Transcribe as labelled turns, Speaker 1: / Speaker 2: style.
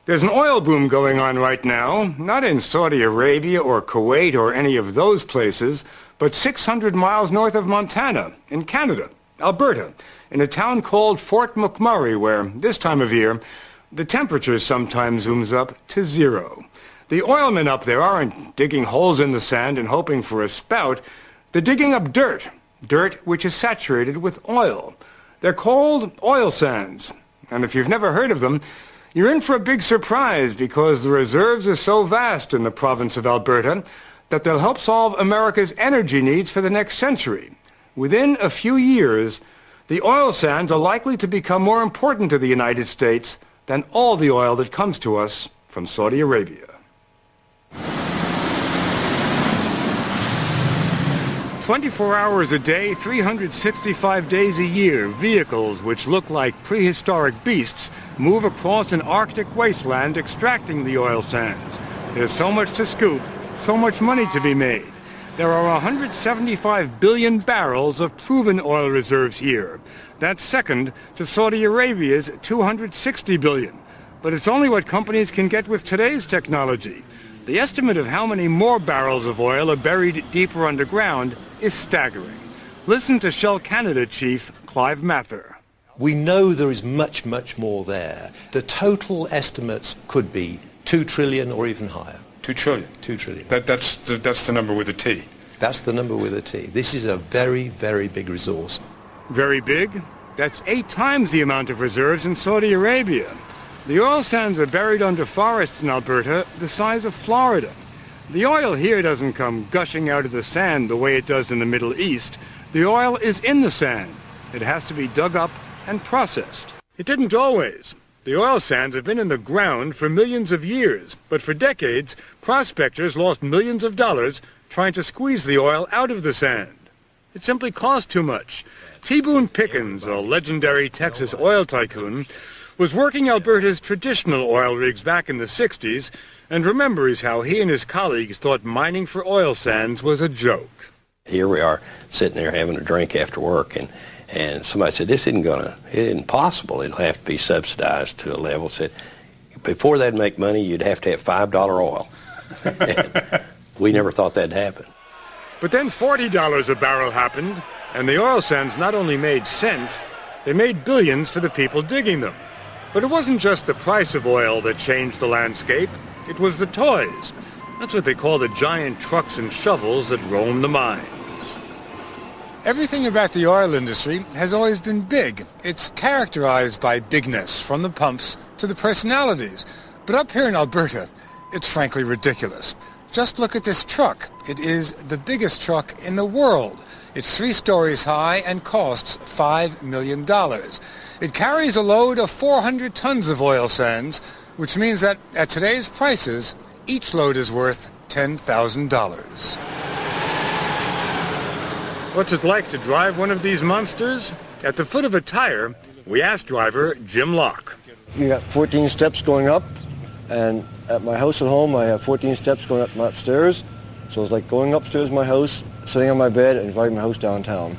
Speaker 1: There's an oil boom going on right now, not in Saudi Arabia or Kuwait or any of those places, but 600 miles north of Montana, in Canada, Alberta, in a town called Fort McMurray, where, this time of year, the temperature sometimes zooms up to 0. The oilmen up there aren't digging holes in the sand and hoping for a spout. They're digging up dirt which is saturated with oil. They're called oil sands, and if you've never heard of them, you're in for a big surprise because the reserves are so vast in the province of Alberta that they'll help solve America's energy needs for the next century. Within a few years, the oil sands are likely to become more important to the United States than all the oil that comes to us from Saudi Arabia. 24 hours a day, 365 days a year, vehicles which look like prehistoric beasts move across an Arctic wasteland extracting the oil sands. There's so much to scoop, so much money to be made. There are 175 billion barrels of proven oil reserves here. That's second to Saudi Arabia's 260 billion. But it's only what companies can get with today's technology. The estimate of how many more barrels of oil are buried deeper underground is staggering. Listen to Shell Canada Chief Clive Mather.
Speaker 2: We know there is much, much more there. The total estimates could be 2 trillion or even higher.
Speaker 3: 2 trillion?
Speaker 2: 2 trillion.
Speaker 3: That's the number with a T.
Speaker 2: That's the number with a T. This is a very, very big resource.
Speaker 1: Very big? That's 8 times the amount of reserves in Saudi Arabia. The oil sands are buried under forests in Alberta the size of Florida. The oil here doesn't come gushing out of the sand the way it does in the Middle East. The oil is in the sand. It has to be dug up and processed. It didn't always. The oil sands have been in the ground for millions of years, but for decades, prospectors lost millions of dollars trying to squeeze the oil out of the sand. It simply cost too much. T. Boone Pickens, a legendary Texas oil tycoon, was working Alberta's traditional oil rigs back in the 60s and remembers how he and his colleagues thought mining for oil sands was a joke.
Speaker 4: Here we are sitting there having a drink after work, and somebody said, it isn't possible. It'll have to be subsidized to a level. Said, before they'd make money, you'd have to have $5 oil. We never thought that'd happen.
Speaker 1: But then $40 a barrel happened, and the oil sands not only made sense, they made billions for the people digging them. But it wasn't just the price of oil that changed the landscape. It was the toys. That's what they call the giant trucks and shovels that roam the mines. Everything about the oil industry has always been big. It's characterized by bigness, from the pumps to the personalities. But up here in Alberta, it's frankly ridiculous. Just look at this truck. It is the biggest truck in the world. It's 3 stories high and costs $5 million. It carries a load of 400 tons of oil sands, which means that at today's prices, each load is worth $10,000. What's it like to drive one of these monsters? At the foot of a tire, we asked driver Jim Locke.
Speaker 5: You got 14 steps going up, and at my house at home, I have 14 steps going up upstairs. So it's like going upstairs my house, sitting on my bed, and driving my house downtown.